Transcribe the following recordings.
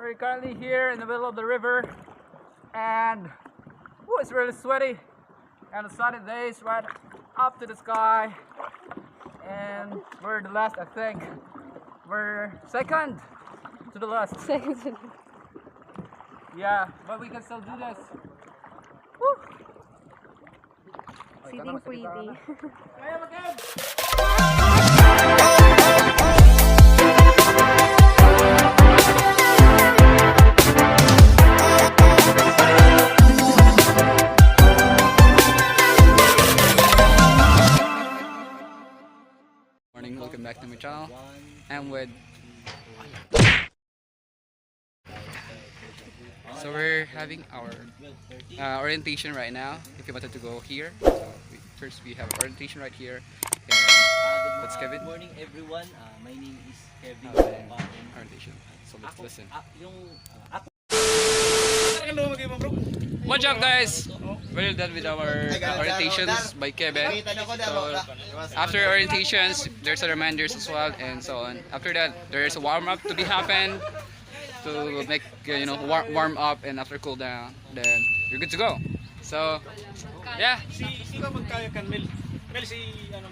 We're currently here in the middle of the river, and it's really sweaty, and the sunny days right up to the sky, and we're the last, I think. We're second to the last. Second. Yeah, but we can still do this. Woo! Sitting pretty. Morning, welcome back to my channel. I'm with so we're having our orientation right now. If you wanted to go here, so first we have orientation right here. That's Kevin. Good morning everyone. My name is Kevin. Orientation. So let's listen. What's up, guys? We're done with our orientations by Kevin. So after orientations, there's a reminders as well, and so on. After that, there's a warm up to be happen to make warm up, and after cool down, then you're good to go. So yeah,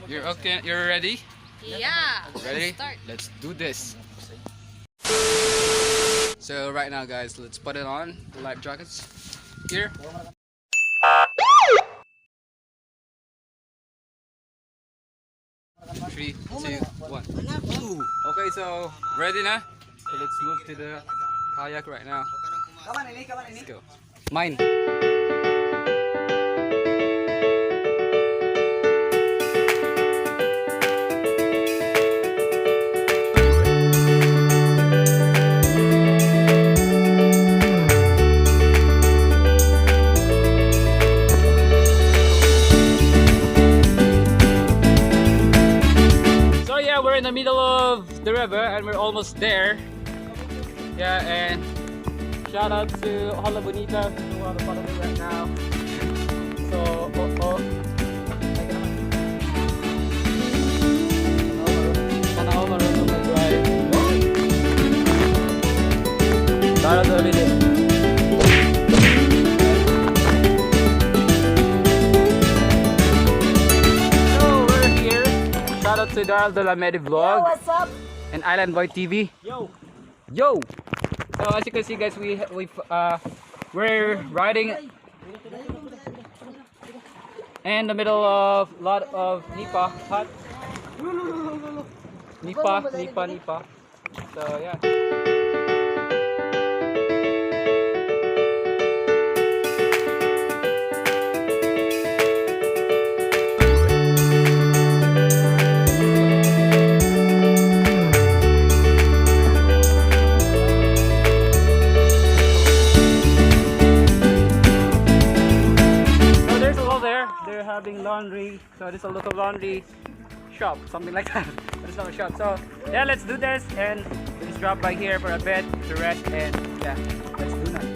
you're okay. You're ready? Yeah. Ready? Let's do this. So right now, guys, let's put it on the life jackets here. Three, two, one. Okay, so ready na? So let's move to the kayak right now. Let's go. Mine. We're in the middle of the river and we're almost there. Yeah, and shout out to Hola Bonita who are follow me right now. So, sana all marunong mag-drive. Shout out to Olivia. Shout out to Daryl de la Medi Vlog. Yo, what's up? And Island Boy TV. Yo. So as you can see, guys, we're riding in the middle of a lot of Nifa hut. Nifa. So yeah. Having laundry, so there's a local laundry shop, something like that. But it's not a shop. So yeah, let's do this, and we just drop by here for a bit to rest, and yeah, let's do that.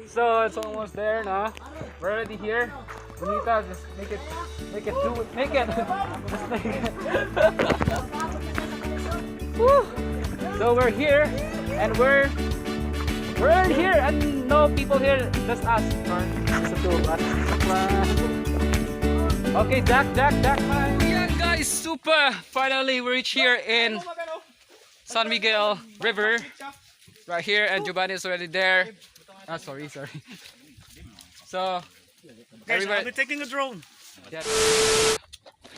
So it's almost there now. We're already here. Bonita, just make it, do it, make it. Just make it. Woo. So we're here, and we're in here, and no people here. Just us. Just the two of us. Okay, Jack. Yeah, guys, super. Finally, we reached here in San Miguel River. Right here, and Giovanni is already there. Sorry. So, Guys, I'll be taking a drone. yeah.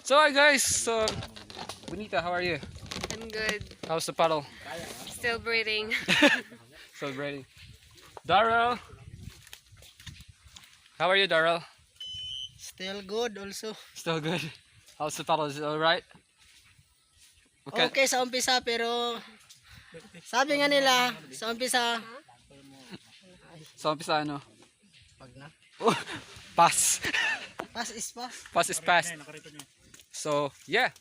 So, hi guys. So, Bonita, how are you? I'm good. How's the paddle? Still breathing. Celebrating. Darrell, how are you, Darrell? Still good also. Still good. How's the paddle? Is it alright? Okay sa umpisa pero sabi nga nila sa umpisa So, umpisa ano? pag na. Oh, pass. Pass is pass. Pass is pass. So, yeah.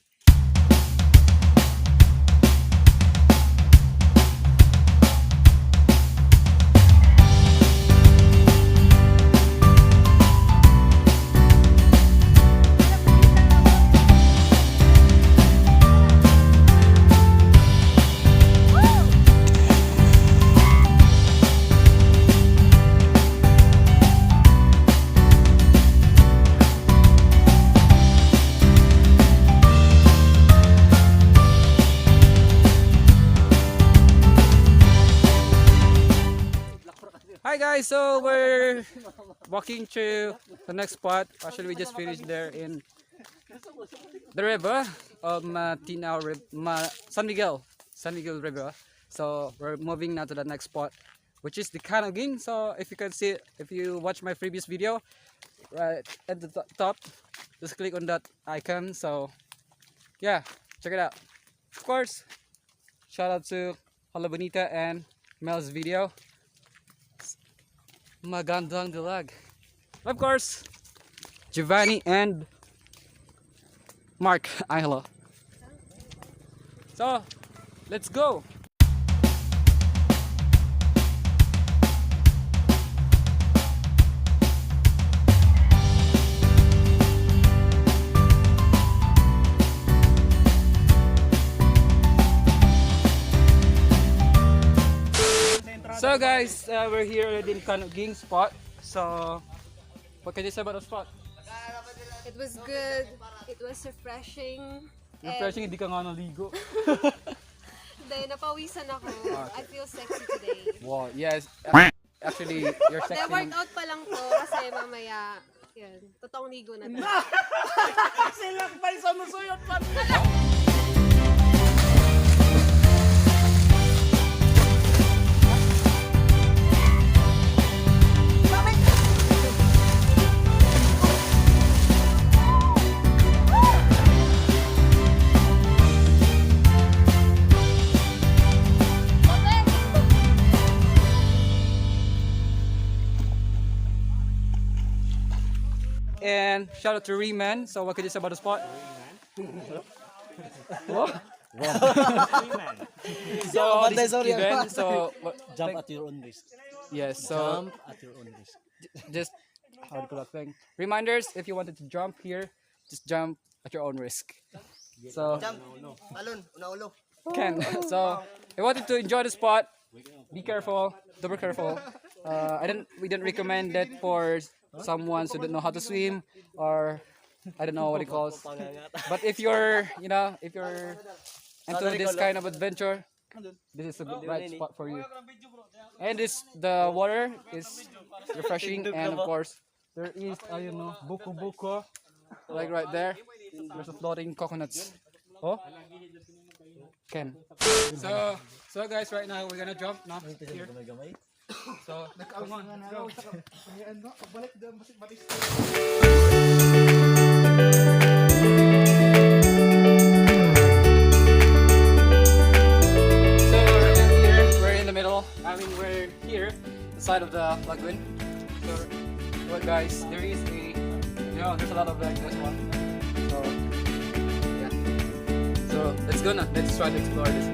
Hi guys, so we're walking to the next spot. Actually, we just finished there in the river of San Miguel River. So we're moving now to the next spot, which is the Kayaking. So if you can see, if you watch my previous video, right at the top, just click on that icon. So yeah, check it out. Of course, shout out to Hala Bonita and Mel's video. Magandang dilag. Of course, Giovanni and Mark. Ay, hello. So, let's go. So guys, we're here already in Kayaking spot. So, what can you say about the spot? It was good. It was refreshing. Refreshing, hindi ka nga naligo. Then, napawisan ako. I feel sexy today. Wow, yes. Actually, you're Then, sexy. workout pa lang to kasi mamaya, yun, totoong ligo na to. Sila pa sa musuyot pa. And shout out to Reman. So what can you say about the spot? What? So this event, so Jump at your own risk. yes, so Jump at your own risk. just how to put that thing. Reminders: if you wanted to jump here, just jump at your own risk. So Jump. Talon, una-ulo. Ken. So if you wanted to enjoy the spot, be careful, double careful. We didn't recommend that for someone who don't know how to swim, or I don't know what it calls. But if you're, if you're into this kind of adventure, this is a right spot for you. And the water is refreshing, and of course there is, buko buko, like right there. There's a floating coconuts. Oh, Ken. So guys, right now we're gonna jump now here. So come on, let's go. We're in the middle. I mean, we're here, inside of the lagoon. So, well, guys, there is there's a lot of like this one. So, yeah. So let's go now. Let's try to explore this.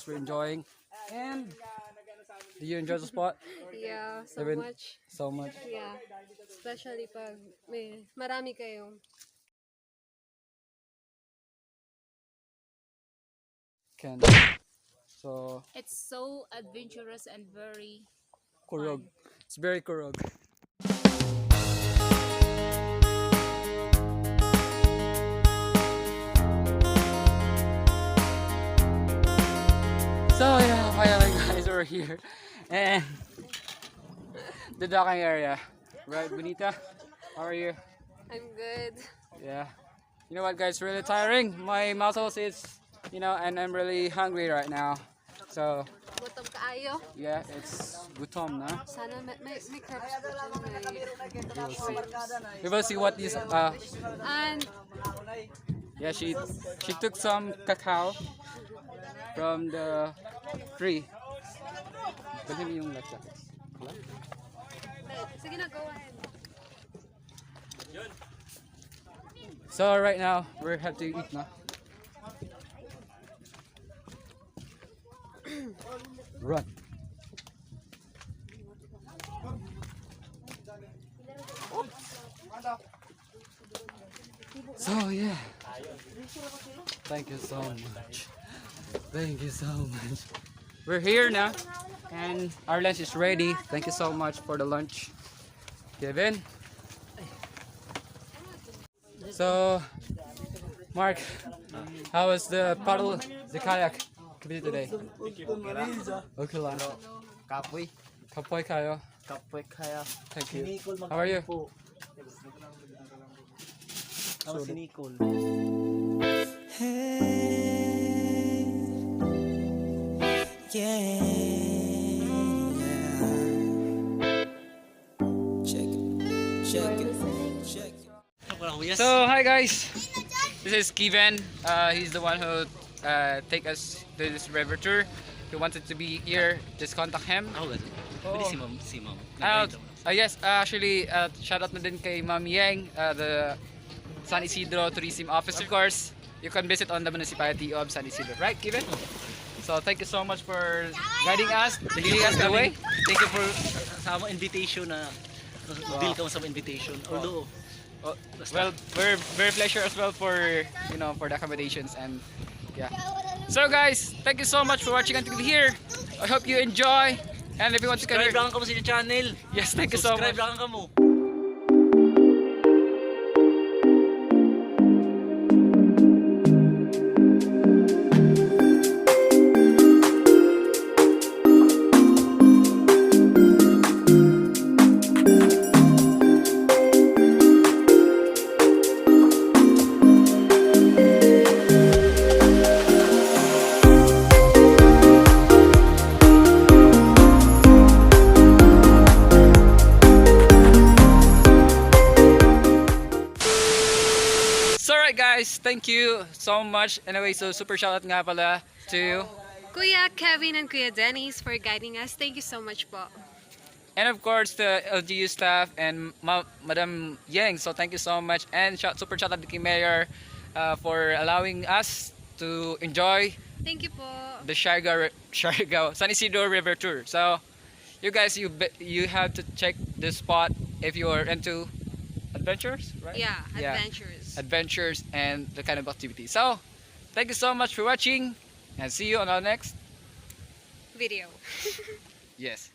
course, we're enjoying. And do you enjoy the spot? Yeah, so Even- much. So much. Yeah. Especially pag may marami kayo. Can. So, It's so adventurous and very kurog. It's very kurog. So yeah, finally guys, we're here. And the docking area. Right, Bonita? How are you? I'm good. Yeah. You know what guys, really tiring. My muscles is, and I'm really hungry right now. So Gutom kaayo. yeah, it's gutom na. Sana may crabs po dyan, may shrimps. We will see what is And yeah, she took some cacao from the tree. Bilhin mo yung latsa. sige na, go ahead. So right now we have to eat na. Run. So yeah. Thank you so much. Thank you so much. We're here now and our lunch is ready. Thank you so much for the lunch, Kevin. So Mark, how was the paddle, the kayak today? Okay lang. Kapoy. Kapoy kayo. Kapoy kaya. Thank you. How are you? Ako si Nicole. So hi guys, this is Kevin. He's the one who take us to this river tour. He wanted to be here. Just contact him. Pwede si ma'am. Yes, actually, shout out na din kay Ma'am Yeng, the San Isidro Tourism Officer. Of course, you can visit on the municipality of San Isidro, right, Kevin? So thank you so much for guiding us, leading us the way. Thank you for sa among invitation na deal ka mo sa among invitation. Although Well, we're very pleasure as well for for the accommodations and yeah. So guys, thank you so much for watching until here. I hope you enjoy. And if you want to subscribe lang ka mo sa channel. Yes, thank you so much. Subscribe lang ka mo. Guys, thank you so much. Anyway, so super shoutout nga pala to Kuya Kevin and Kuya Dennis for guiding us. Thank you so much po. and of course the LGU staff and Madam Yeng. So thank you so much and super shoutout to Mayor for allowing us to enjoy Thank you po. the Siargao San Isidro River Tour. So you guys, you have to check this spot if you are into adventures, right? Yeah, adventures. And the kind of activity. So thank you so much for watching and see you on our next Video. yes.